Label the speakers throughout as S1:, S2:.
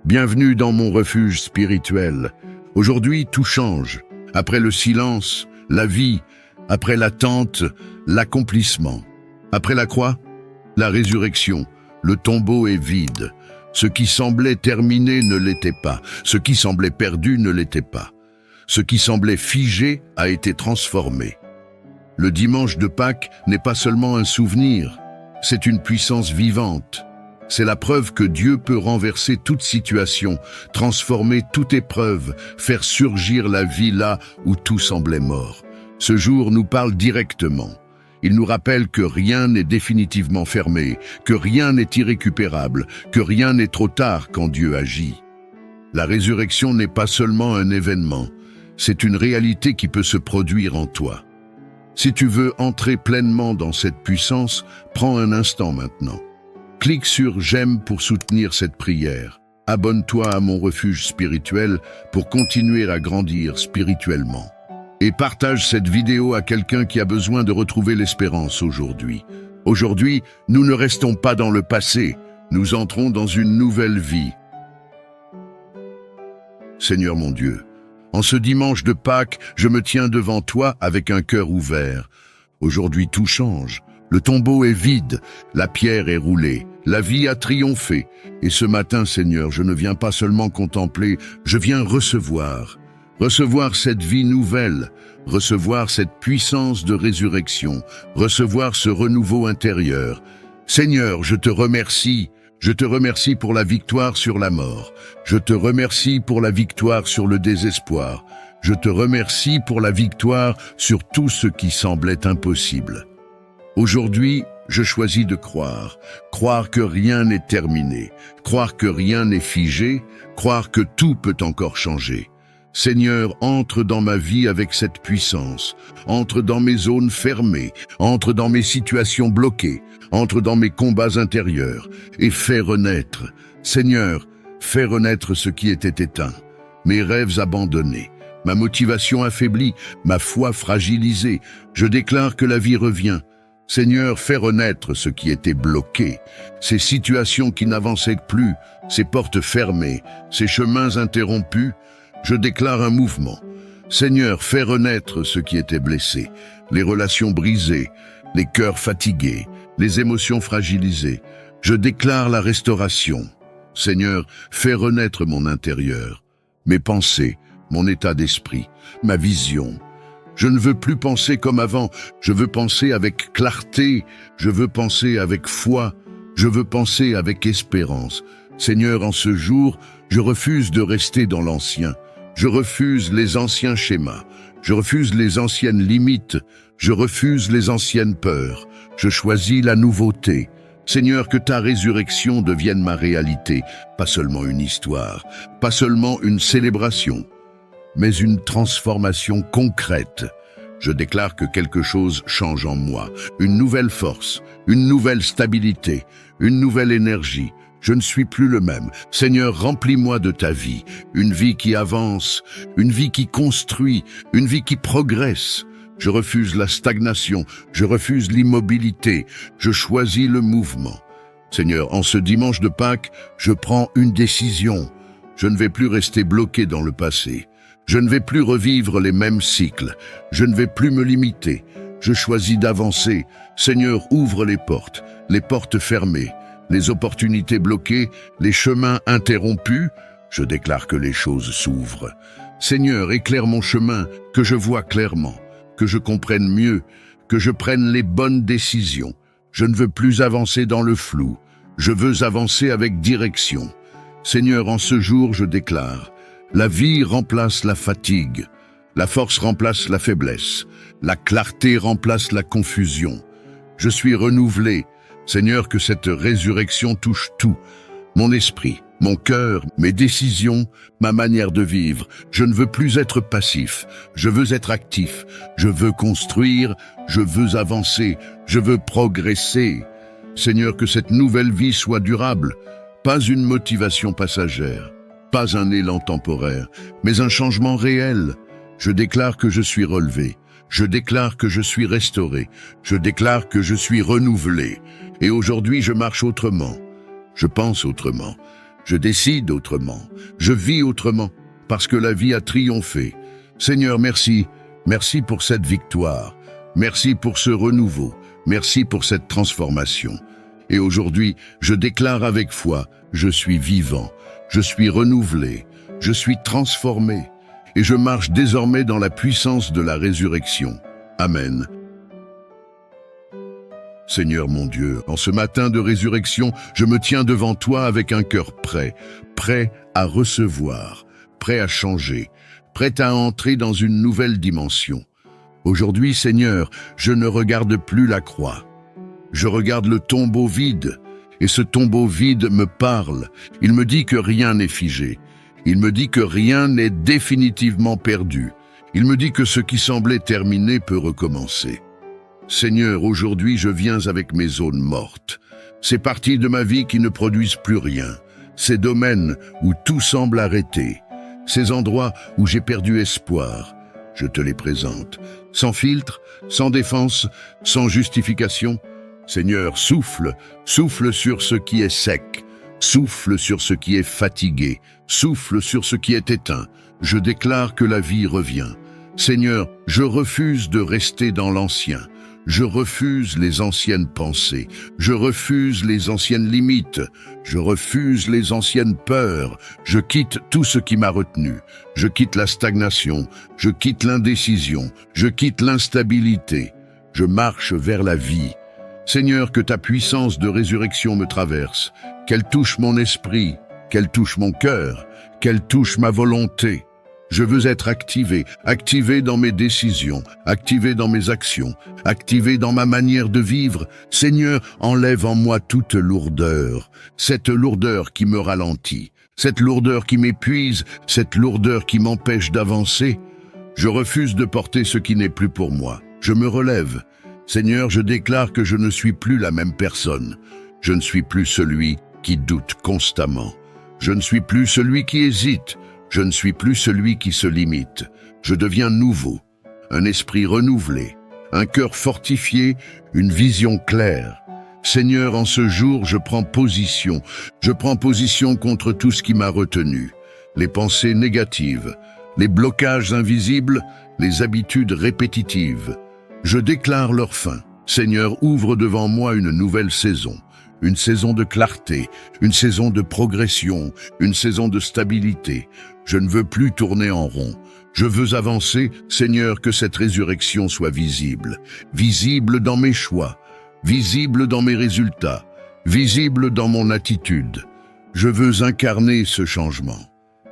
S1: Bienvenue dans mon refuge spirituel. Aujourd'hui, tout change. Après le silence, la vie. Après l'attente, l'accomplissement. Après la croix, la résurrection. Le tombeau est vide. Ce qui semblait terminé ne l'était pas. Ce qui semblait perdu ne l'était pas. Ce qui semblait figé a été transformé. Le dimanche de Pâques n'est pas seulement un souvenir, c'est une puissance vivante. C'est la preuve que Dieu peut renverser toute situation, transformer toute épreuve, faire surgir la vie là où tout semblait mort. Ce jour nous parle directement. Il nous rappelle que rien n'est définitivement fermé, que rien n'est irrécupérable, que rien n'est trop tard quand Dieu agit. La résurrection n'est pas seulement un événement, c'est une réalité qui peut se produire en toi. Si tu veux entrer pleinement dans cette puissance, prends un instant maintenant. Clique sur « J'aime » pour soutenir cette prière. Abonne-toi à mon refuge spirituel pour continuer à grandir spirituellement. Et partage cette vidéo à quelqu'un qui a besoin de retrouver l'espérance aujourd'hui. Aujourd'hui, nous ne restons pas dans le passé, nous entrons dans une nouvelle vie. Seigneur mon Dieu, en ce dimanche de Pâques, je me tiens devant toi avec un cœur ouvert. Aujourd'hui, tout change. Le tombeau est vide, la pierre est roulée, la vie a triomphé. Et ce matin, Seigneur, je ne viens pas seulement contempler, je viens recevoir. Recevoir cette vie nouvelle, recevoir cette puissance de résurrection, recevoir ce renouveau intérieur. Seigneur, je te remercie pour la victoire sur la mort. Je te remercie pour la victoire sur le désespoir. Je te remercie pour la victoire sur tout ce qui semblait impossible. Aujourd'hui, je choisis de croire que rien n'est terminé, croire que rien n'est figé, croire que tout peut encore changer. Seigneur, entre dans ma vie avec cette puissance, entre dans mes zones fermées, entre dans mes situations bloquées, entre dans mes combats intérieurs et fais renaître. Seigneur, fais renaître ce qui était éteint, mes rêves abandonnés, ma motivation affaiblie, ma foi fragilisée. Je déclare que la vie revient. Seigneur, fais renaître ce qui était bloqué, ces situations qui n'avançaient plus, ces portes fermées, ces chemins interrompus. Je déclare un mouvement. Seigneur, fais renaître ce qui était blessé, les relations brisées, les cœurs fatigués, les émotions fragilisées. Je déclare la restauration. Seigneur, fais renaître mon intérieur, mes pensées, mon état d'esprit, ma vision. Je ne veux plus penser comme avant, je veux penser avec clarté, je veux penser avec foi, je veux penser avec espérance. Seigneur, en ce jour, je refuse de rester dans l'ancien. Je refuse les anciens schémas, je refuse les anciennes limites, je refuse les anciennes peurs. Je choisis la nouveauté. Seigneur, que ta résurrection devienne ma réalité, pas seulement une histoire, pas seulement une célébration, mais une transformation concrète. Je déclare que quelque chose change en moi, une nouvelle force, une nouvelle stabilité, une nouvelle énergie. Je ne suis plus le même. Seigneur, remplis-moi de ta vie, une vie qui avance, une vie qui construit, une vie qui progresse. Je refuse la stagnation, je refuse l'immobilité, je choisis le mouvement. Seigneur, en ce dimanche de Pâques, je prends une décision. Je ne vais plus rester bloqué dans le passé. Je ne vais plus revivre les mêmes cycles. Je ne vais plus me limiter. Je choisis d'avancer. Seigneur, ouvre les portes fermées, les opportunités bloquées, les chemins interrompus. Je déclare que les choses s'ouvrent. Seigneur, éclaire mon chemin, que je vois clairement, que je comprenne mieux, que je prenne les bonnes décisions. Je ne veux plus avancer dans le flou. Je veux avancer avec direction. Seigneur, en ce jour, je déclare: la vie remplace la fatigue, la force remplace la faiblesse, la clarté remplace la confusion. Je suis renouvelé. Seigneur, que cette résurrection touche tout, mon esprit, mon cœur, mes décisions, ma manière de vivre. Je ne veux plus être passif, je veux être actif, je veux construire, je veux avancer, je veux progresser. Seigneur, que cette nouvelle vie soit durable, pas une motivation passagère. Pas un élan temporaire, mais un changement réel. Je déclare que je suis relevé. Je déclare que je suis restauré. Je déclare que je suis renouvelé. Et aujourd'hui, je marche autrement. Je pense autrement. Je décide autrement. Je vis autrement, parce que la vie a triomphé. Seigneur, merci. Merci pour cette victoire. Merci pour ce renouveau. Merci pour cette transformation. Et aujourd'hui, je déclare avec foi, je suis vivant, je suis renouvelé, je suis transformé, et je marche désormais dans la puissance de la résurrection. Amen. Seigneur mon Dieu, en ce matin de résurrection, je me tiens devant toi avec un cœur prêt, prêt à recevoir, prêt à changer, prêt à entrer dans une nouvelle dimension. Aujourd'hui, Seigneur, je ne regarde plus la croix. Je regarde le tombeau vide, et ce tombeau vide me parle. Il me dit que rien n'est figé. Il me dit que rien n'est définitivement perdu. Il me dit que ce qui semblait terminé peut recommencer. Seigneur, aujourd'hui je viens avec mes zones mortes. Ces parties de ma vie qui ne produisent plus rien. Ces domaines où tout semble arrêté. Ces endroits où j'ai perdu espoir. Je te les présente. Sans filtre, sans défense, sans justification. Seigneur, souffle, souffle sur ce qui est sec. Souffle sur ce qui est fatigué. Souffle sur ce qui est éteint. Je déclare que la vie revient. Seigneur, je refuse de rester dans l'ancien. Je refuse les anciennes pensées, je refuse les anciennes limites, je refuse les anciennes peurs, je quitte tout ce qui m'a retenu, je quitte la stagnation, je quitte l'indécision, je quitte l'instabilité, je marche vers la vie. Seigneur, que ta puissance de résurrection me traverse, qu'elle touche mon esprit, qu'elle touche mon cœur, qu'elle touche ma volonté. Je veux être activé dans mes décisions, activé dans mes actions, activé dans ma manière de vivre. Seigneur, enlève en moi toute lourdeur, cette lourdeur qui me ralentit, cette lourdeur qui m'épuise, cette lourdeur qui m'empêche d'avancer. Je refuse de porter ce qui n'est plus pour moi. Je me relève. Seigneur, je déclare que je ne suis plus la même personne. Je ne suis plus celui qui doute constamment. Je ne suis plus celui qui hésite. Je ne suis plus celui qui se limite. Je deviens nouveau, un esprit renouvelé, un cœur fortifié, une vision claire. Seigneur, en ce jour, je prends position. Je prends position contre tout ce qui m'a retenu. Les pensées négatives, les blocages invisibles, les habitudes répétitives. Je déclare leur fin. Seigneur, ouvre devant moi une nouvelle saison. Une saison de clarté, une saison de progression, une saison de stabilité. Je ne veux plus tourner en rond. Je veux avancer, Seigneur, que cette résurrection soit visible. Visible dans mes choix, visible dans mes résultats, visible dans mon attitude. Je veux incarner ce changement.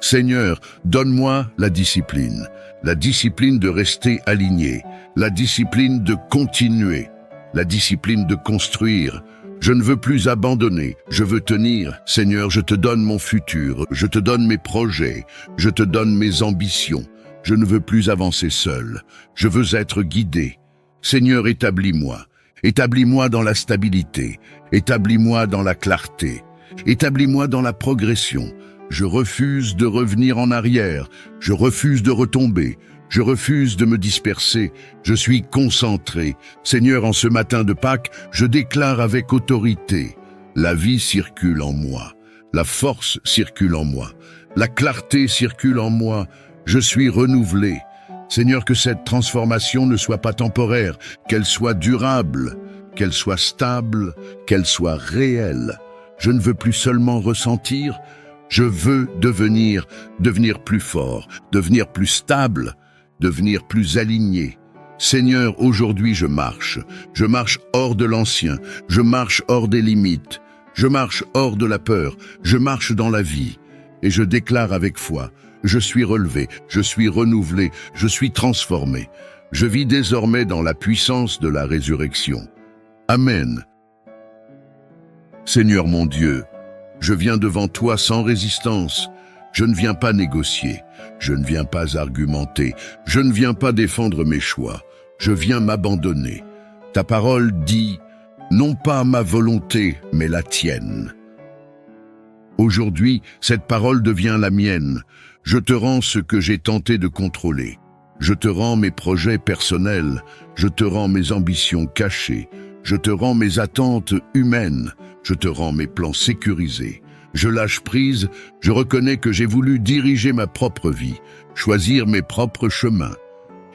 S1: Seigneur, donne-moi la discipline de rester aligné, la discipline de continuer, la discipline de construire. Je ne veux plus abandonner, je veux tenir. Seigneur, je te donne mon futur, je te donne mes projets, je te donne mes ambitions. Je ne veux plus avancer seul, je veux être guidé. Seigneur, établis-moi dans la stabilité, établis-moi dans la clarté, établis-moi dans la progression. Je refuse de revenir en arrière, je refuse de retomber. Je refuse de me disperser, je suis concentré. Seigneur, en ce matin de Pâques, je déclare avec autorité, la vie circule en moi, la force circule en moi, la clarté circule en moi, je suis renouvelé. Seigneur, que cette transformation ne soit pas temporaire, qu'elle soit durable, qu'elle soit stable, qu'elle soit réelle. Je ne veux plus seulement ressentir, je veux devenir plus fort, devenir plus stable, devenir plus aligné. Seigneur, aujourd'hui je marche hors de l'ancien, je marche hors des limites, je marche hors de la peur, je marche dans la vie, et je déclare avec foi, je suis relevé, je suis renouvelé, je suis transformé. Je vis désormais dans la puissance de la résurrection. Amen. Seigneur mon Dieu, je viens devant toi sans résistance. Je ne viens pas négocier, je ne viens pas argumenter, je ne viens pas défendre mes choix, je viens m'abandonner. Ta parole dit, non pas ma volonté, mais la tienne. Aujourd'hui, cette parole devient la mienne. Je te rends ce que j'ai tenté de contrôler. Je te rends mes projets personnels, je te rends mes ambitions cachées, je te rends mes attentes humaines, je te rends mes plans sécurisés. Je lâche prise, je reconnais que j'ai voulu diriger ma propre vie, choisir mes propres chemins,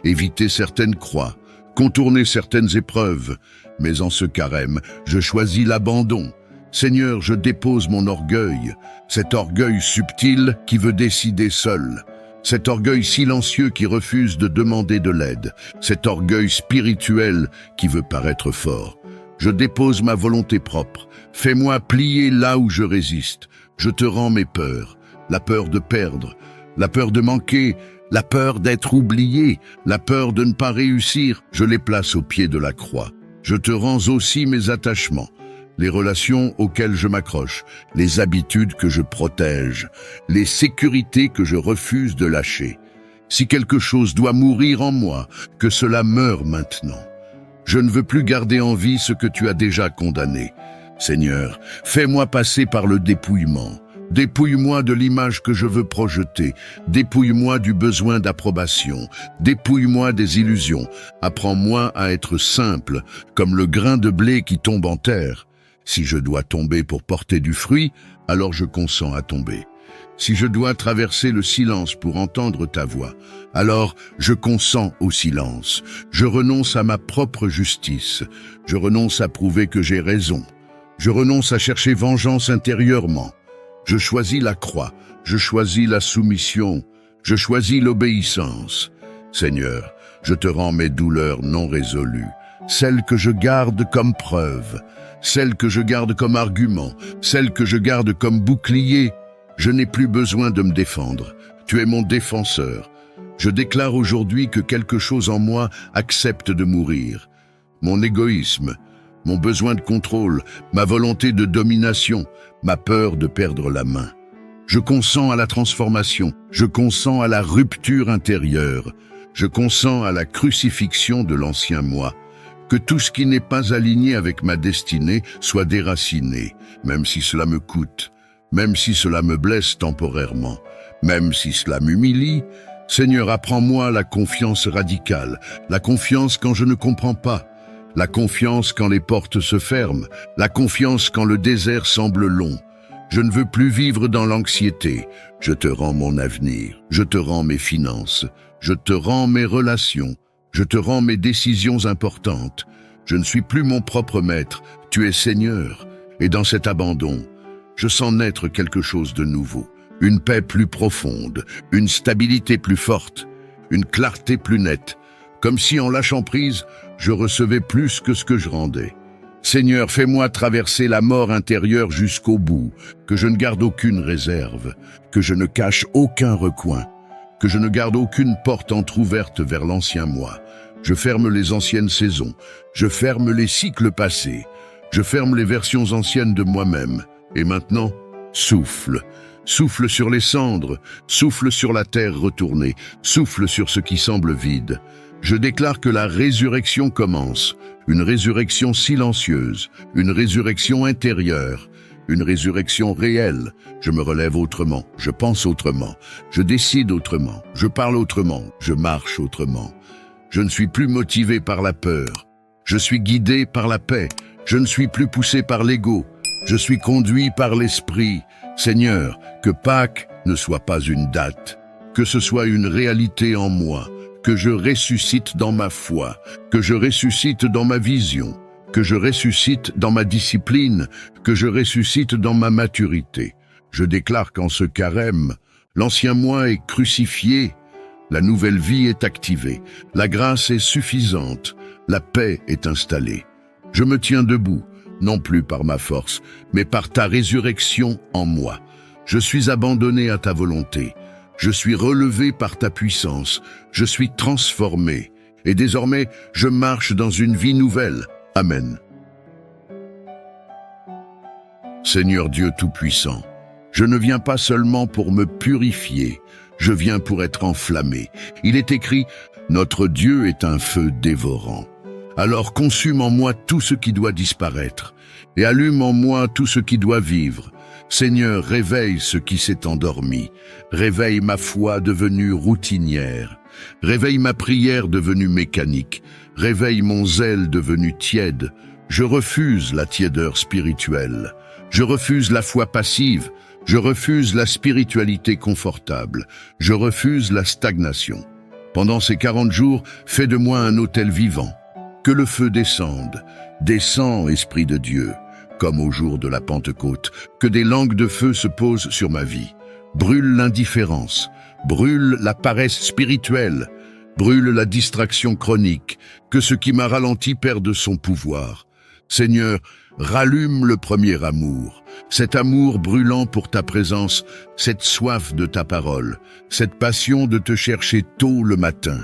S1: éviter certaines croix, contourner certaines épreuves. Mais en ce carême, je choisis l'abandon. Seigneur, je dépose mon orgueil, cet orgueil subtil qui veut décider seul, cet orgueil silencieux qui refuse de demander de l'aide, cet orgueil spirituel qui veut paraître fort. Je dépose ma volonté propre, fais-moi plier là où je résiste. Je te rends mes peurs, la peur de perdre, la peur de manquer, la peur d'être oublié, la peur de ne pas réussir, je les place au pied de la croix. Je te rends aussi mes attachements, les relations auxquelles je m'accroche, les habitudes que je protège, les sécurités que je refuse de lâcher. Si quelque chose doit mourir en moi, que cela meure maintenant. Je ne veux plus garder en vie ce que tu as déjà condamné. Seigneur, fais-moi passer par le dépouillement. Dépouille-moi de l'image que je veux projeter. Dépouille-moi du besoin d'approbation. Dépouille-moi des illusions. Apprends-moi à être simple, comme le grain de blé qui tombe en terre. Si je dois tomber pour porter du fruit, alors je consens à tomber. Si je dois traverser le silence pour entendre ta voix, alors je consens au silence. Je renonce à ma propre justice. Je renonce à prouver que j'ai raison. Je renonce à chercher vengeance intérieurement. Je choisis la croix. Je choisis la soumission. Je choisis l'obéissance. Seigneur, je te rends mes douleurs non résolues, celles que je garde comme preuve, celles que je garde comme argument, celles que je garde comme bouclier. Je n'ai plus besoin de me défendre. Tu es mon défenseur. Je déclare aujourd'hui que quelque chose en moi accepte de mourir. Mon égoïsme, mon besoin de contrôle, ma volonté de domination, ma peur de perdre la main. Je consens à la transformation, je consens à la rupture intérieure, je consens à la crucifixion de l'ancien moi. Que tout ce qui n'est pas aligné avec ma destinée soit déraciné, même si cela me coûte. Même si cela me blesse temporairement, même si cela m'humilie, Seigneur, apprends-moi la confiance radicale, la confiance quand je ne comprends pas, la confiance quand les portes se ferment, la confiance quand le désert semble long. Je ne veux plus vivre dans l'anxiété. Je te rends mon avenir, je te rends mes finances, je te rends mes relations, je te rends mes décisions importantes. Je ne suis plus mon propre maître, tu es Seigneur, et dans cet abandon, je sens naître quelque chose de nouveau, une paix plus profonde, une stabilité plus forte, une clarté plus nette, comme si en lâchant prise, je recevais plus que ce que je rendais. Seigneur, fais-moi traverser la mort intérieure jusqu'au bout, que je ne garde aucune réserve, que je ne cache aucun recoin, que je ne garde aucune porte entr'ouverte vers l'ancien moi. Je ferme les anciennes saisons, je ferme les cycles passés, je ferme les versions anciennes de moi-même. Et maintenant, souffle. Souffle sur les cendres, souffle sur la terre retournée, souffle sur ce qui semble vide. Je déclare que la résurrection commence, une résurrection silencieuse, une résurrection intérieure, une résurrection réelle. Je me relève autrement, je pense autrement, je décide autrement, je parle autrement, je marche autrement. Je ne suis plus motivé par la peur, je suis guidé par la paix, je ne suis plus poussé par l'ego. Je suis conduit par l'Esprit. Seigneur, que Pâques ne soit pas une date, que ce soit une réalité en moi, que je ressuscite dans ma foi, que je ressuscite dans ma vision, que je ressuscite dans ma discipline, que je ressuscite dans ma maturité. Je déclare qu'en ce carême, l'ancien moi est crucifié, la nouvelle vie est activée, la grâce est suffisante, la paix est installée. Je me tiens debout, non plus par ma force, mais par ta résurrection en moi. Je suis abandonné à ta volonté. Je suis relevé par ta puissance. Je suis transformé. Et désormais, je marche dans une vie nouvelle. Amen. Seigneur Dieu Tout-Puissant, je ne viens pas seulement pour me purifier, je viens pour être enflammé. Il est écrit, notre Dieu est un feu dévorant. Alors consume en moi tout ce qui doit disparaître, et allume en moi tout ce qui doit vivre. Seigneur, réveille ce qui s'est endormi, réveille ma foi devenue routinière, réveille ma prière devenue mécanique, réveille mon zèle devenu tiède. Je refuse la tiédeur spirituelle, Je refuse la foi passive. Je refuse la spiritualité confortable. Je refuse la stagnation. Pendant ces 40 jours, fais de moi un autel vivant. Que le feu descende. Descends, Esprit de Dieu, comme au jour de la Pentecôte. Que des langues de feu se posent sur ma vie. Brûle l'indifférence. Brûle la paresse spirituelle. Brûle la distraction chronique. Que ce qui m'a ralenti perde son pouvoir. Seigneur, rallume le premier amour, cet amour brûlant pour ta présence, cette soif de ta parole, cette passion de te chercher tôt le matin.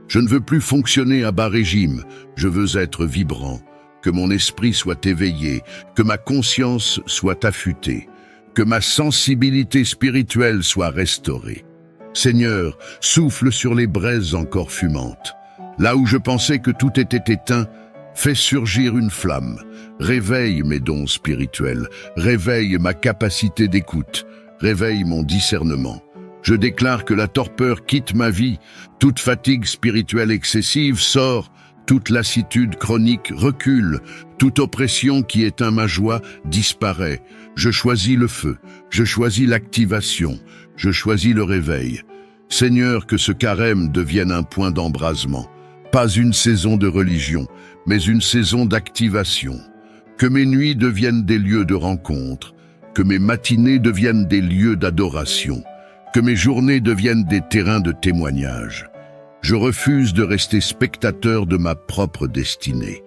S1: Je ne veux plus fonctionner à bas régime, je veux être vibrant, que mon esprit soit éveillé, que ma conscience soit affûtée, que ma sensibilité spirituelle soit restaurée. Seigneur, souffle sur les braises encore fumantes. Là où je pensais que tout était éteint, fais surgir une flamme, réveille mes dons spirituels, réveille ma capacité d'écoute, réveille mon discernement. Je déclare que la torpeur quitte ma vie, toute fatigue spirituelle excessive sort, toute lassitude chronique recule, toute oppression qui éteint ma joie disparaît. Je choisis le feu, je choisis l'activation, je choisis le réveil. Seigneur, que ce carême devienne un point d'embrasement, pas une saison de religion, mais une saison d'activation. Que mes nuits deviennent des lieux de rencontre, que mes matinées deviennent des lieux d'adoration, que mes journées deviennent des terrains de témoignage. Je refuse de rester spectateur de ma propre destinée.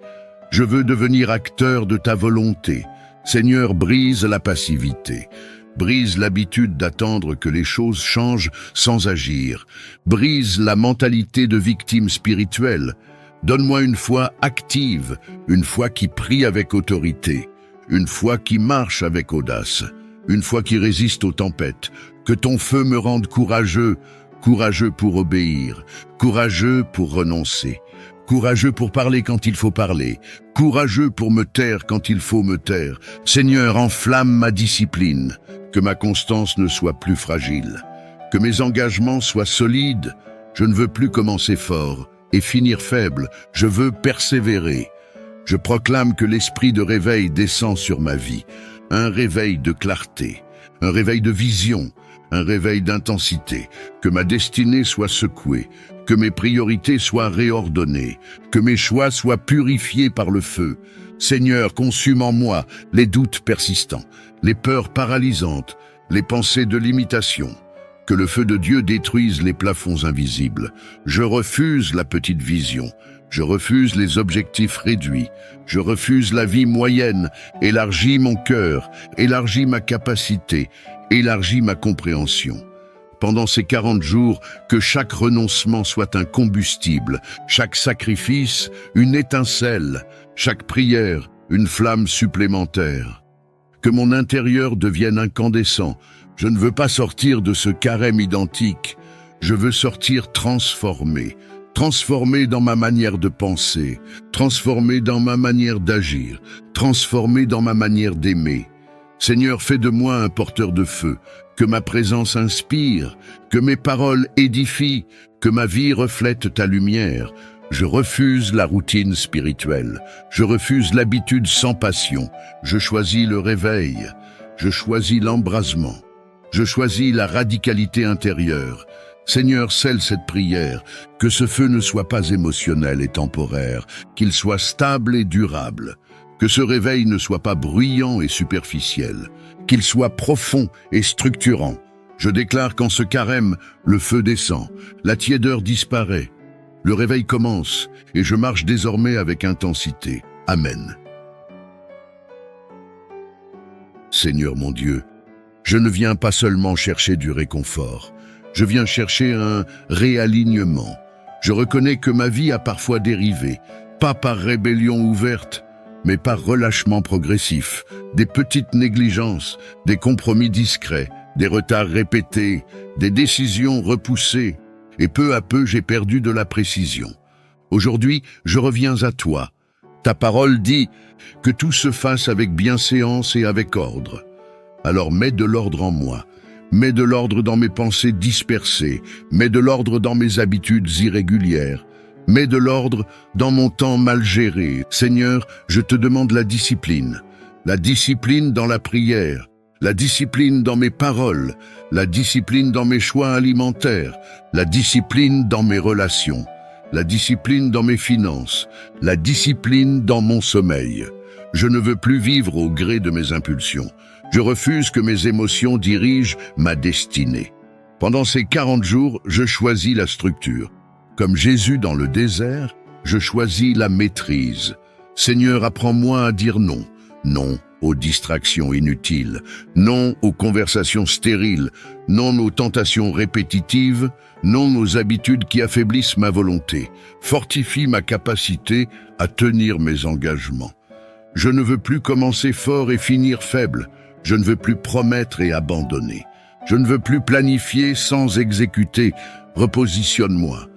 S1: Je veux devenir acteur de ta volonté. Seigneur, brise la passivité. Brise l'habitude d'attendre que les choses changent sans agir. Brise la mentalité de victime spirituelle. Donne-moi une foi active, une foi qui prie avec autorité, une foi qui marche avec audace, une foi qui résiste aux tempêtes. Que ton feu me rende courageux, courageux pour obéir, courageux pour renoncer, courageux pour parler quand il faut parler, courageux pour me taire quand il faut me taire. Seigneur, enflamme ma discipline, que ma constance ne soit plus fragile, que mes engagements soient solides. Je ne veux plus commencer fort et finir faible, je veux persévérer. Je proclame que l'esprit de réveil descend sur ma vie, un réveil de clarté, un réveil de vision, un réveil d'intensité, que ma destinée soit secouée, que mes priorités soient réordonnées, que mes choix soient purifiés par le feu. Seigneur, consume en moi les doutes persistants, les peurs paralysantes, les pensées de limitation. Que le feu de Dieu détruise les plafonds invisibles. Je refuse la petite vision. Je refuse les objectifs réduits. Je refuse la vie moyenne. Élargis mon cœur, élargis ma capacité, élargis ma compréhension. Pendant ces 40 jours, que chaque renoncement soit un combustible, chaque sacrifice, une étincelle, chaque prière, une flamme supplémentaire. Que mon intérieur devienne incandescent. Je ne veux pas sortir de ce carême identique. Je veux sortir transformé. Transformé dans ma manière de penser, transformé dans ma manière d'agir, transformé dans ma manière d'aimer. Seigneur, fais de moi un porteur de feu, que ma présence inspire, que mes paroles édifient, que ma vie reflète ta lumière. Je refuse la routine spirituelle, je refuse l'habitude sans passion, je choisis le réveil, je choisis l'embrasement, je choisis la radicalité intérieure. Seigneur, scelle cette prière, que ce feu ne soit pas émotionnel et temporaire, qu'il soit stable et durable, que ce réveil ne soit pas bruyant et superficiel, qu'il soit profond et structurant. Je déclare qu'en ce carême, le feu descend, la tiédeur disparaît, le réveil commence et je marche désormais avec intensité. Amen. Seigneur mon Dieu, je ne viens pas seulement chercher du réconfort, je viens chercher un réalignement. Je reconnais que ma vie a parfois dérivé, pas par rébellion ouverte, mais par relâchement progressif, des petites négligences, des compromis discrets, des retards répétés, des décisions repoussées, et peu à peu j'ai perdu de la précision. Aujourd'hui, je reviens à toi. Ta parole dit que tout se fasse avec bienséance et avec ordre. Alors mets de l'ordre en moi. Mets de l'ordre dans mes pensées dispersées, mets de l'ordre dans mes habitudes irrégulières, mets de l'ordre dans mon temps mal géré. Seigneur, je te demande la discipline, la discipline dans la prière, la discipline dans mes paroles, la discipline dans mes choix alimentaires, la discipline dans mes relations, la discipline dans mes finances, la discipline dans mon sommeil. Je ne veux plus vivre au gré de mes impulsions. Je refuse que mes émotions dirigent ma destinée. Pendant ces 40 jours, je choisis la structure. Comme Jésus dans le désert, je choisis la maîtrise. Seigneur, apprends-moi à dire non. Non aux distractions inutiles, non aux conversations stériles, non aux tentations répétitives, non aux habitudes qui affaiblissent ma volonté. Fortifie ma capacité à tenir mes engagements. Je ne veux plus commencer fort et finir faible. Je ne veux plus promettre et abandonner. Je ne veux plus planifier sans exécuter. Repositionne-moi.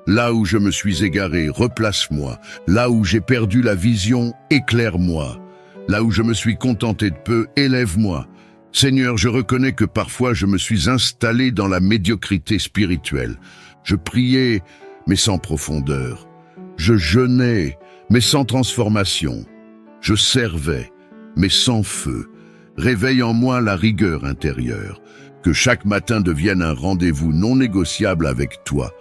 S1: Là où je me suis égaré, replace-moi. Là où j'ai perdu la vision, éclaire-moi. Là où je me suis contenté de peu, élève-moi. Seigneur, je reconnais que parfois je me suis installé dans la médiocrité spirituelle. Je priais, mais sans profondeur. Je jeûnais, mais sans transformation. Je servais, mais sans feu. Réveille en moi la rigueur intérieure. Que chaque matin devienne un rendez-vous non négociable avec toi.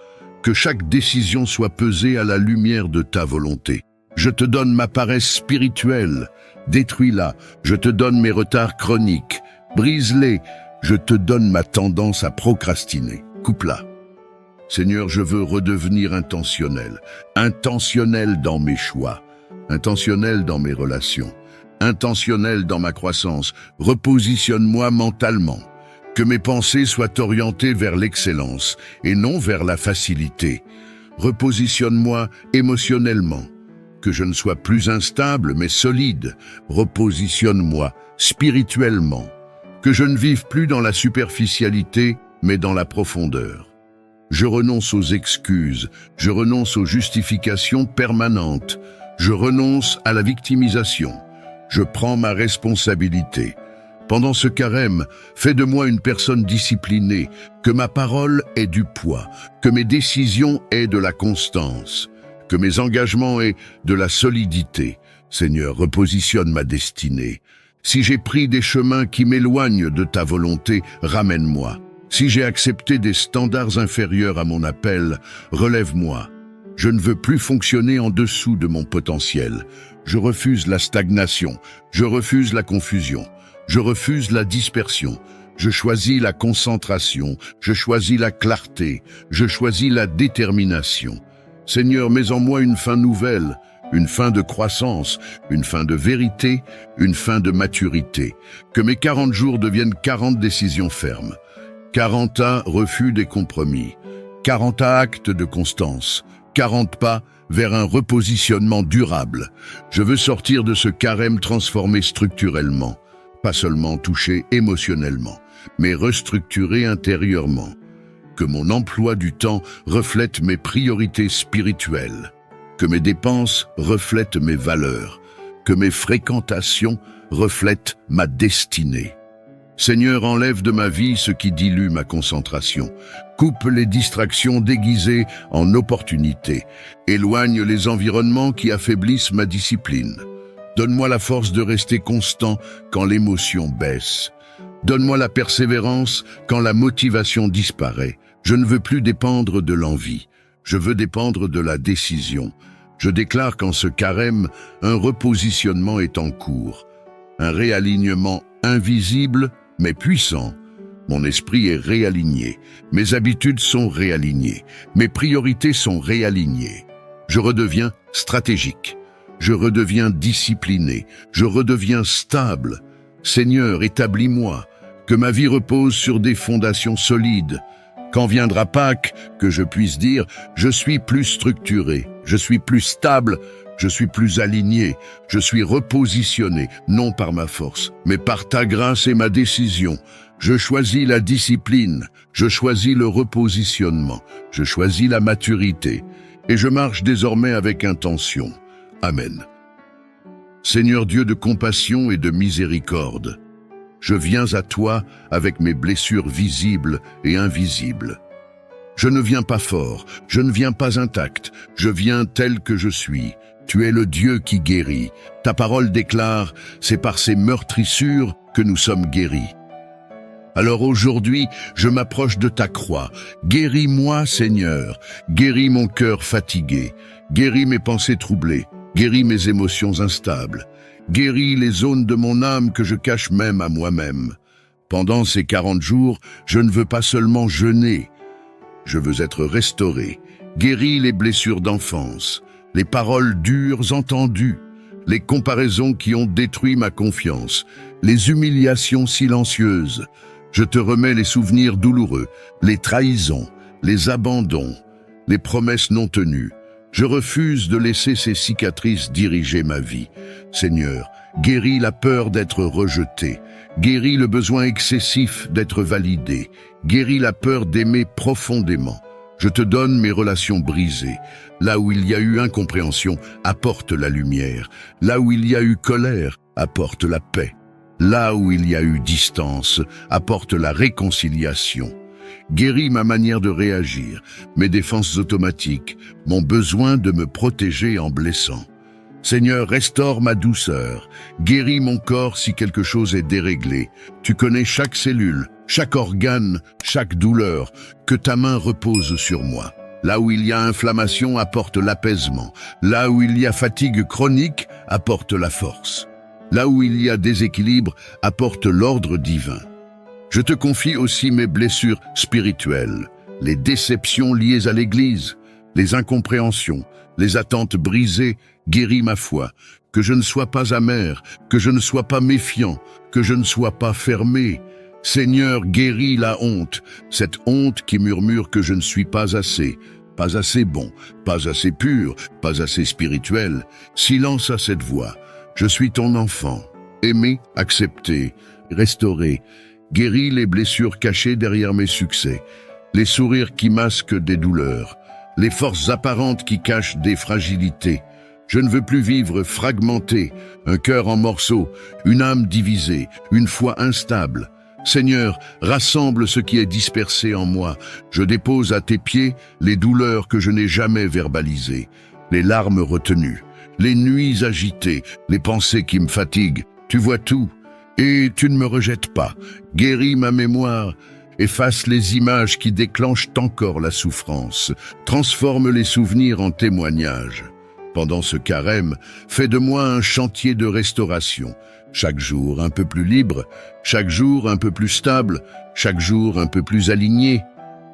S1: Que chaque décision soit pesée à la lumière de ta volonté. Je te donne ma paresse spirituelle. Détruis-la. Je te donne mes retards chroniques. Brise-les. Je te donne ma tendance à procrastiner. Coupe-la. Seigneur, je veux redevenir intentionnel. Intentionnel dans mes choix. Intentionnel dans mes relations. Intentionnel dans ma croissance. Repositionne-moi mentalement. Que mes pensées soient orientées vers l'excellence et non vers la facilité. Repositionne-moi émotionnellement. Que je ne sois plus instable mais solide. Repositionne-moi spirituellement. Que je ne vive plus dans la superficialité mais dans la profondeur. Je renonce aux excuses, je renonce aux justifications permanentes, je renonce à la victimisation. Je prends ma responsabilité. Pendant ce carême, fais de moi une personne disciplinée, que ma parole ait du poids, que mes décisions aient de la constance, que mes engagements aient de la solidité. Seigneur, repositionne ma destinée. Si j'ai pris des chemins qui m'éloignent de ta volonté, ramène-moi. Si j'ai accepté des standards inférieurs à mon appel, relève-moi. Je ne veux plus fonctionner en dessous de mon potentiel. Je refuse la stagnation, je refuse la confusion, je refuse la dispersion. Je choisis la concentration, je choisis la clarté, je choisis la détermination. Seigneur, mets en moi une fin nouvelle, une fin de croissance, une fin de vérité, une fin de maturité. Que mes 40 jours deviennent 40 décisions fermes. 40 A refus des compromis. 40 actes de constance. 40 pas vers un repositionnement durable. Je veux sortir de ce carême transformé structurellement. Pas seulement touché émotionnellement, mais restructuré intérieurement. Que mon emploi du temps reflète mes priorités spirituelles. Que mes dépenses reflètent mes valeurs. Que mes fréquentations reflètent ma destinée. Seigneur, enlève de ma vie ce qui dilue ma concentration. Coupe les distractions déguisées en opportunités. Éloigne les environnements qui affaiblissent ma discipline. Donne-moi la force de rester constant quand l'émotion baisse. Donne-moi la persévérance quand la motivation disparaît. Je ne veux plus dépendre de l'envie. Je veux dépendre de la décision. Je déclare qu'en ce carême, un repositionnement est en cours. Un réalignement invisible mais puissant. Mon esprit est réaligné. Mes habitudes sont réalignées. Mes priorités sont réalignées. Je redeviens stratégique. Je redeviens discipliné. Je redeviens stable. Seigneur, établis-moi. Que ma vie repose sur des fondations solides. Quand viendra Pâques, que je puisse dire « Je suis plus structuré, je suis plus stable, je suis plus aligné, je suis repositionné, non par ma force, mais par ta grâce et ma décision. Je choisis la discipline, je choisis le repositionnement, je choisis la maturité, et je marche désormais avec intention. Amen. Seigneur Dieu de compassion et de miséricorde, je viens à toi avec mes blessures visibles et invisibles. Je ne viens pas fort, je ne viens pas intact, je viens tel que je suis. Tu es le Dieu qui guérit. Ta parole déclare, c'est par ces meurtrissures que nous sommes guéris. Alors aujourd'hui, je m'approche de ta croix. Guéris-moi, Seigneur. Guéris mon cœur fatigué. Guéris mes pensées troublées. Guéris mes émotions instables. Guéris les zones de mon âme que je cache même à moi-même. Pendant ces 40 jours, je ne veux pas seulement jeûner. Je veux être restauré. Guéris les blessures d'enfance, les paroles dures entendues, les comparaisons qui ont détruit ma confiance, les humiliations silencieuses. Je te remets les souvenirs douloureux, les trahisons, les abandons, les promesses non tenues. Je refuse de laisser ces cicatrices diriger ma vie. Seigneur, guéris la peur d'être rejeté. Guéris le besoin excessif d'être validé. Guéris la peur d'aimer profondément. Je te donne mes relations brisées. Là où il y a eu incompréhension, apporte la lumière. Là où il y a eu colère, apporte la paix. Là où il y a eu distance, apporte la réconciliation. Guéris ma manière de réagir, mes défenses automatiques, mon besoin de me protéger en blessant. Seigneur, restaure ma douceur. Guéris mon corps si quelque chose est déréglé. Tu connais chaque cellule, chaque organe, chaque douleur. Que ta main repose sur moi. Là où il y a inflammation, apporte l'apaisement. Là où il y a fatigue chronique, apporte la force. Là où il y a déséquilibre, apporte l'ordre divin. Je te confie aussi mes blessures spirituelles, les déceptions liées à l'Église, les incompréhensions, les attentes brisées. Guéris ma foi, que je ne sois pas amer, que je ne sois pas méfiant, que je ne sois pas fermé. Seigneur, guéris la honte, cette honte qui murmure que je ne suis pas assez bon, pas assez pur, pas assez spirituel. Silence à cette voix. Je suis ton enfant, aimé, accepté, restauré. Guéris les blessures cachées derrière mes succès, les sourires qui masquent des douleurs, les forces apparentes qui cachent des fragilités. Je ne veux plus vivre fragmenté, un cœur en morceaux, une âme divisée, une foi instable. Seigneur, rassemble ce qui est dispersé en moi. Je dépose à tes pieds les douleurs que je n'ai jamais verbalisées, les larmes retenues, les nuits agitées, les pensées qui me fatiguent. Tu vois tout, et tu ne me rejettes pas. Guéris ma mémoire, efface les images qui déclenchent encore la souffrance, transforme les souvenirs en témoignages. Pendant ce carême, fais de moi un chantier de restauration. Chaque jour un peu plus libre, chaque jour un peu plus stable, chaque jour un peu plus aligné.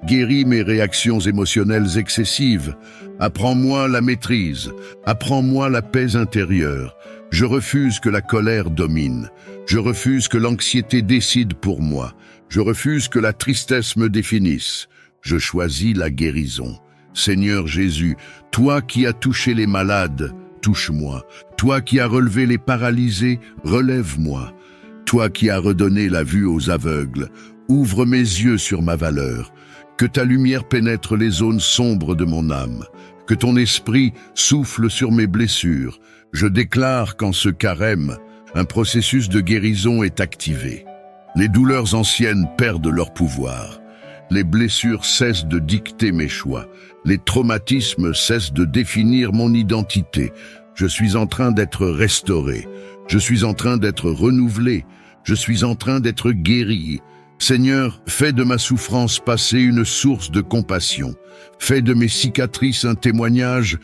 S1: Guéris mes réactions émotionnelles excessives. Apprends-moi la maîtrise, apprends-moi la paix intérieure. Je refuse que la colère domine. Je refuse que l'anxiété décide pour moi. Je refuse que la tristesse me définisse. Je choisis la guérison. Seigneur Jésus, toi qui as touché les malades, touche-moi. Toi qui as relevé les paralysés, relève-moi. Toi qui as redonné la vue aux aveugles, ouvre mes yeux sur ma valeur. Que ta lumière pénètre les zones sombres de mon âme. Que ton esprit souffle sur mes blessures. Je déclare qu'en ce carême, un processus de guérison est activé. Les douleurs anciennes perdent leur pouvoir. Les blessures cessent de dicter mes choix. Les traumatismes cessent de définir mon identité. Je suis en train d'être restauré. Je suis en train d'être renouvelé. Je suis en train d'être guéri. Seigneur, fais de ma souffrance passée une source de compassion. Fais de mes cicatrices un témoignage.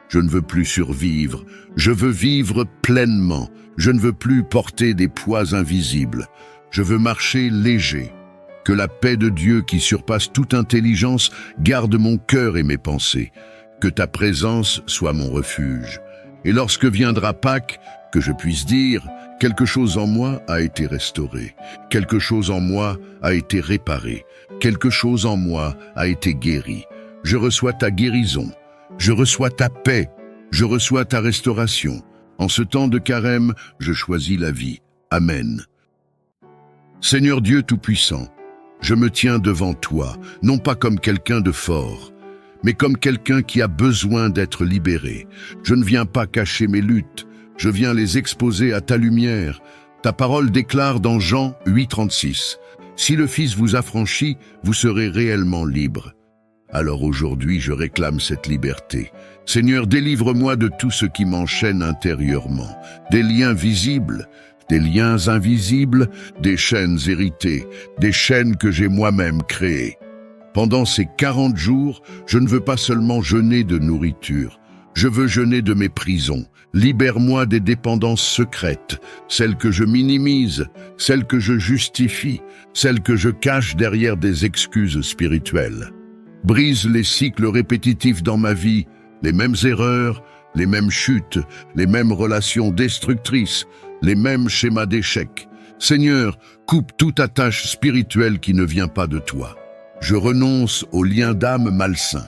S1: Je ne veux plus survivre. Je veux vivre pleinement. Je ne veux plus porter des poids invisibles. Je veux marcher léger. Que la paix de Dieu qui surpasse toute intelligence garde mon cœur et mes pensées. Que ta présence soit mon refuge. Et lorsque viendra Pâques, que je puisse dire, quelque chose en moi a été restauré. Quelque chose en moi a été réparé. Quelque chose en moi a été guéri. Je reçois ta guérison. Je reçois ta paix. Je reçois ta restauration. En ce temps de carême, je choisis la vie. Amen. Seigneur Dieu Tout-Puissant, je me tiens devant toi, non pas comme quelqu'un de fort, mais comme quelqu'un qui a besoin d'être libéré. Je ne viens pas cacher mes luttes, je viens les exposer à ta lumière. Ta parole déclare dans Jean 8,36 « Si le Fils vous affranchit, vous serez réellement libre. » Alors aujourd'hui, je réclame cette liberté. Seigneur, délivre-moi de tout ce qui m'enchaîne intérieurement, des liens visibles, des liens invisibles, des chaînes héritées, des chaînes que j'ai moi-même créées. Pendant ces 40 jours, je ne veux pas seulement jeûner de nourriture, je veux jeûner de mes prisons. Libère-moi des dépendances secrètes, celles que je minimise, celles que je justifie, celles que je cache derrière des excuses spirituelles. Brise les cycles répétitifs dans ma vie, les mêmes erreurs, les mêmes chutes, les mêmes relations destructrices, les mêmes schémas d'échec. Seigneur, coupe toute attache spirituelle qui ne vient pas de toi. Je renonce aux liens d'âme malsains.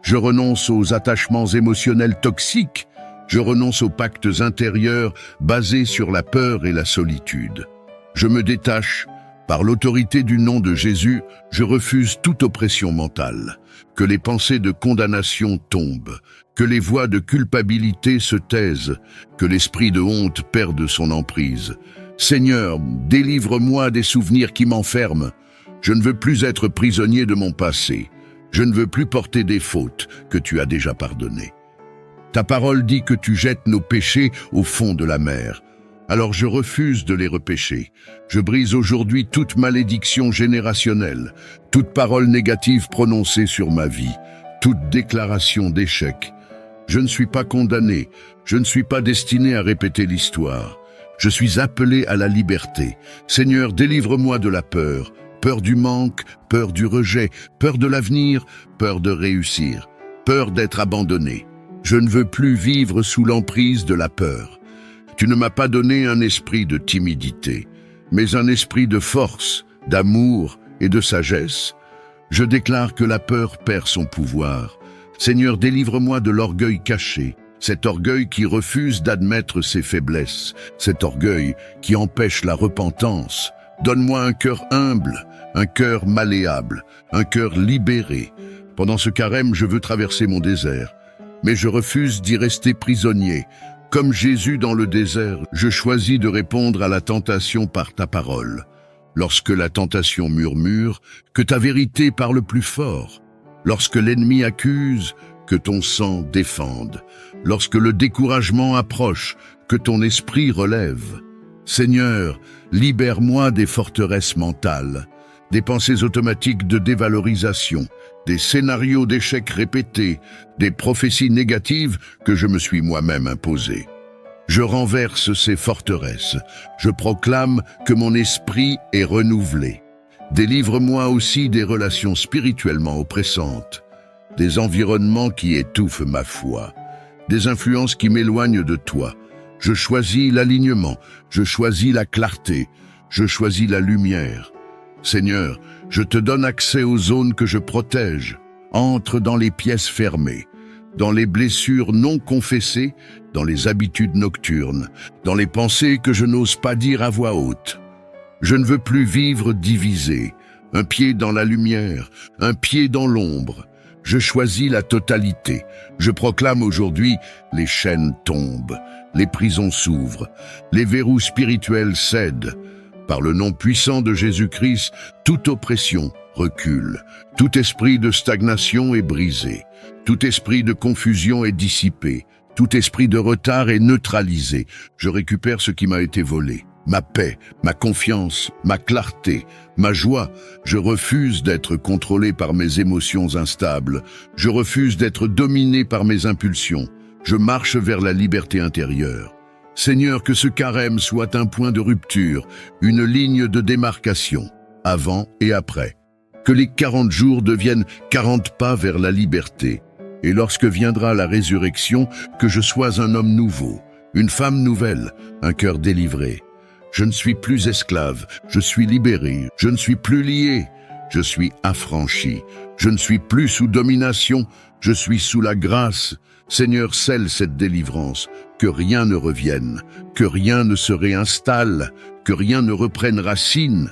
S1: Je renonce aux attachements émotionnels toxiques. Je renonce aux pactes intérieurs basés sur la peur et la solitude. Je me détache. Par l'autorité du nom de Jésus, je refuse toute oppression mentale. Que les pensées de condamnation tombent, que les voix de culpabilité se taisent, que l'esprit de honte perde son emprise. Seigneur, délivre-moi des souvenirs qui m'enferment. Je ne veux plus être prisonnier de mon passé. Je ne veux plus porter des fautes que tu as déjà pardonnées. Ta parole dit que tu jettes nos péchés au fond de la mer. Alors je refuse de les repêcher. Je brise aujourd'hui toute malédiction générationnelle, toute parole négative prononcée sur ma vie, toute déclaration d'échec. Je ne suis pas condamné, je ne suis pas destiné à répéter l'histoire. Je suis appelé à la liberté. Seigneur, délivre-moi de la peur, peur du manque, peur du rejet, peur de l'avenir, peur de réussir, peur d'être abandonné. Je ne veux plus vivre sous l'emprise de la peur. Tu ne m'as pas donné un esprit de timidité, mais un esprit de force, d'amour et de sagesse. Je déclare que la peur perd son pouvoir. Seigneur, délivre-moi de l'orgueil caché, cet orgueil qui refuse d'admettre ses faiblesses, cet orgueil qui empêche la repentance. Donne-moi un cœur humble, un cœur malléable, un cœur libéré. Pendant ce carême, je veux traverser mon désert, mais je refuse d'y rester prisonnier. Comme Jésus dans le désert, je choisis de répondre à la tentation par ta parole. Lorsque la tentation murmure, que ta vérité parle plus fort. Lorsque l'ennemi accuse, que ton sang défende. Lorsque le découragement approche, que ton esprit relève. Seigneur, libère-moi des forteresses mentales, des pensées automatiques de dévalorisation, des scénarios d'échecs répétés, des prophéties négatives que je me suis moi-même imposées. Je renverse ces forteresses. Je proclame que mon esprit est renouvelé. Délivre-moi aussi des relations spirituellement oppressantes, des environnements qui étouffent ma foi, des influences qui m'éloignent de toi. Je choisis l'alignement, je choisis la clarté, je choisis la lumière. Seigneur, je te donne accès aux zones que je protège. Entre dans les pièces fermées, dans les blessures non confessées, dans les habitudes nocturnes, dans les pensées que je n'ose pas dire à voix haute. Je ne veux plus vivre divisé, un pied dans la lumière, un pied dans l'ombre. Je choisis la totalité. Je proclame aujourd'hui, les chaînes tombent, les prisons s'ouvrent, les verrous spirituels cèdent. Par le nom puissant de Jésus-Christ, toute oppression recule, tout esprit de stagnation est brisé, tout esprit de confusion est dissipé, tout esprit de retard est neutralisé. Je récupère ce qui m'a été volé, ma paix, ma confiance, ma clarté, ma joie. Je refuse d'être contrôlé par mes émotions instables, je refuse d'être dominé par mes impulsions. Je marche vers la liberté intérieure. Seigneur, que ce carême soit un point de rupture, une ligne de démarcation, avant et après. Que les 40 jours deviennent 40 pas vers la liberté. Et lorsque viendra la résurrection, que je sois un homme nouveau, une femme nouvelle, un cœur délivré. Je ne suis plus esclave, je suis libéré, je ne suis plus lié, je suis affranchi. Je ne suis plus sous domination, je suis sous la grâce. Seigneur, scelle cette délivrance, que rien ne revienne, que rien ne se réinstalle, que rien ne reprenne racine.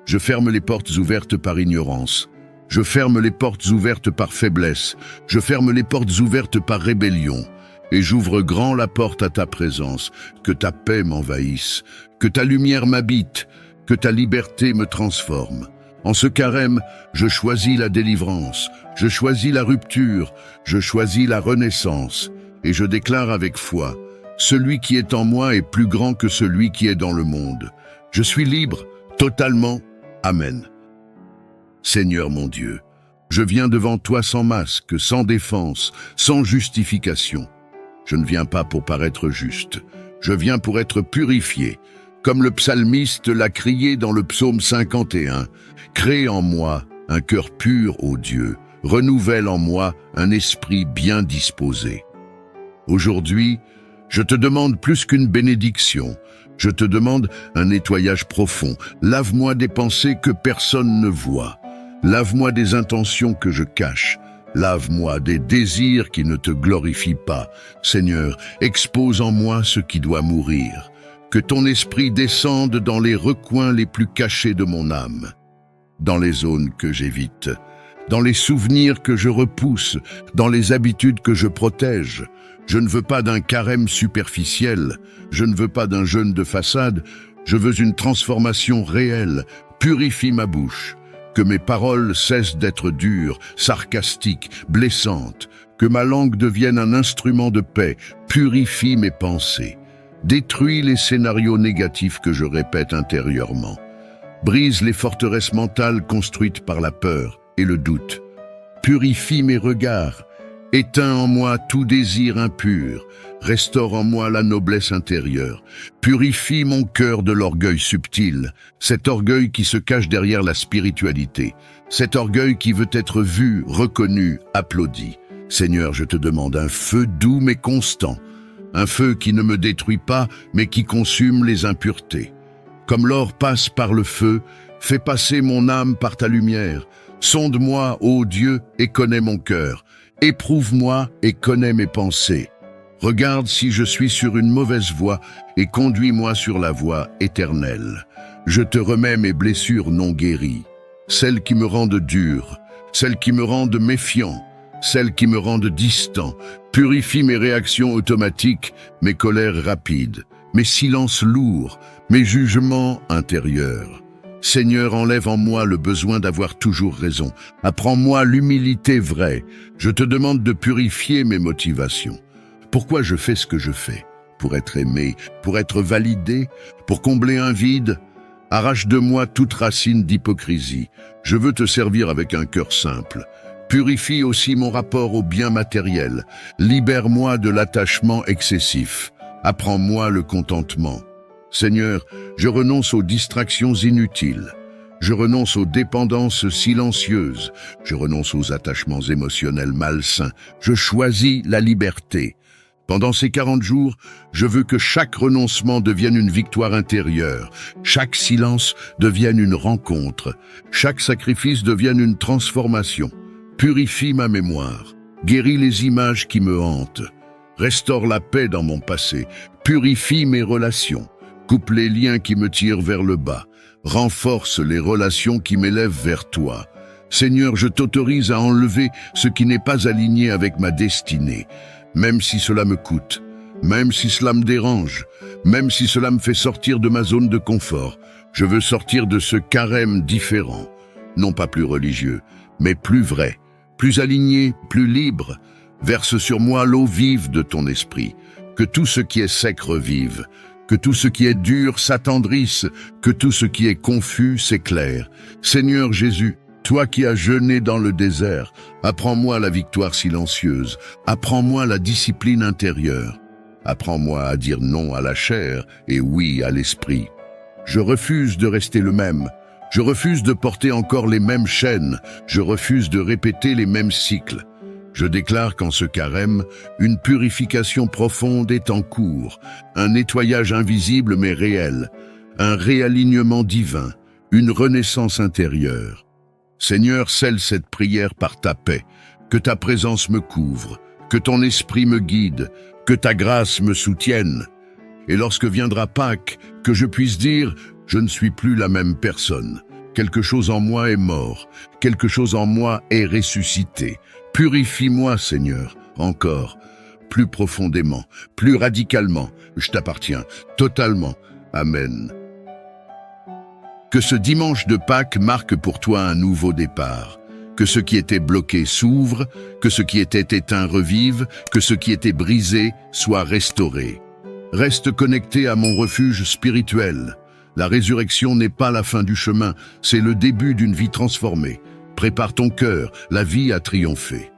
S1: Je ferme les portes ouvertes par ignorance. Je ferme les portes ouvertes par faiblesse. Je ferme les portes ouvertes par rébellion. Et j'ouvre grand la porte à ta présence. Que ta paix m'envahisse, que ta lumière m'habite, que ta liberté me transforme. En ce carême, je choisis la délivrance, je choisis la rupture, je choisis la renaissance, et je déclare avec foi, celui qui est en moi est plus grand que celui qui est dans le monde. Je suis libre, totalement. Amen. Seigneur mon Dieu, je viens devant toi sans masque, sans défense, sans justification. Je ne viens pas pour paraître juste, je viens pour être purifié. Comme le psalmiste l'a crié dans le psaume 51, « Crée en moi un cœur pur, ô Dieu, renouvelle en moi un esprit bien disposé. » Aujourd'hui, je te demande plus qu'une bénédiction, je te demande un nettoyage profond. Lave-moi des pensées que personne ne voit. Lave-moi des intentions que je cache. Lave-moi des désirs qui ne te glorifient pas. Seigneur, expose en moi ce qui doit mourir. Que ton esprit descende dans les recoins les plus cachés de mon âme, dans les zones que j'évite, dans les souvenirs que je repousse, dans les habitudes que je protège. Je ne veux pas d'un carême superficiel, je ne veux pas d'un jeûne de façade, je veux une transformation réelle. Purifie ma bouche, que mes paroles cessent d'être dures, sarcastiques, blessantes, que ma langue devienne un instrument de paix. Purifie mes pensées. Détruis les scénarios négatifs que je répète intérieurement. Brise les forteresses mentales construites par la peur et le doute. Purifie mes regards. Éteins en moi tout désir impur. Restaure en moi la noblesse intérieure. Purifie mon cœur de l'orgueil subtil, cet orgueil qui se cache derrière la spiritualité, cet orgueil qui veut être vu, reconnu, applaudi. Seigneur, je te demande un feu doux mais constant, un feu qui ne me détruit pas, mais qui consume les impuretés. Comme l'or passe par le feu, fais passer mon âme par ta lumière. Sonde-moi, ô Dieu, et connais mon cœur. Éprouve-moi et connais mes pensées. Regarde si je suis sur une mauvaise voie et conduis-moi sur la voie éternelle. Je te remets mes blessures non guéries, celles qui me rendent dur, celles qui me rendent méfiant, celles qui me rendent distant. Purifie mes réactions automatiques, mes colères rapides, mes silences lourds, mes jugements intérieurs. Seigneur, enlève en moi le besoin d'avoir toujours raison. Apprends-moi l'humilité vraie. Je te demande de purifier mes motivations. Pourquoi je fais ce que je fais? Pour être aimé, pour être validé, pour combler un vide? Arrache de moi toute racine d'hypocrisie. Je veux te servir avec un cœur simple. Purifie aussi mon rapport au bien matériel. Libère-moi de l'attachement excessif. Apprends-moi le contentement. Seigneur, je renonce aux distractions inutiles. Je renonce aux dépendances silencieuses. Je renonce aux attachements émotionnels malsains. Je choisis la liberté. Pendant ces 40 jours, je veux que chaque renoncement devienne une victoire intérieure, chaque silence devienne une rencontre, chaque sacrifice devienne une transformation. Purifie ma mémoire, guéris les images qui me hantent, restaure la paix dans mon passé, purifie mes relations, coupe les liens qui me tirent vers le bas, renforce les relations qui m'élèvent vers toi. Seigneur, je t'autorise à enlever ce qui n'est pas aligné avec ma destinée, même si cela me coûte, même si cela me dérange, même si cela me fait sortir de ma zone de confort. Je veux sortir de ce carême différent, non pas plus religieux, mais plus vrai, plus aligné, plus libre. Verse sur moi l'eau vive de ton esprit, que tout ce qui est sec revive, que tout ce qui est dur s'attendrisse, que tout ce qui est confus s'éclaire. Seigneur Jésus, toi qui as jeûné dans le désert, apprends-moi la victoire silencieuse, apprends-moi la discipline intérieure, apprends-moi à dire non à la chair et oui à l'esprit. Je refuse de rester le même, je refuse de porter encore les mêmes chaînes, je refuse de répéter les mêmes cycles. Je déclare qu'en ce carême, une purification profonde est en cours, un nettoyage invisible mais réel, un réalignement divin, une renaissance intérieure. Seigneur, scelle cette prière par ta paix, que ta présence me couvre, que ton esprit me guide, que ta grâce me soutienne. Et lorsque viendra Pâques, que je puisse dire « Je ne suis plus la même personne. Quelque chose en moi est mort, quelque chose en moi est ressuscité. Purifie-moi, Seigneur, encore, plus profondément, plus radicalement. Je t'appartiens, totalement. Amen. Que ce dimanche de Pâques marque pour toi un nouveau départ. Que ce qui était bloqué s'ouvre, que ce qui était éteint revive, que ce qui était brisé soit restauré. Reste connecté à mon refuge spirituel. La résurrection n'est pas la fin du chemin, c'est le début d'une vie transformée. Prépare ton cœur, la vie a triomphé.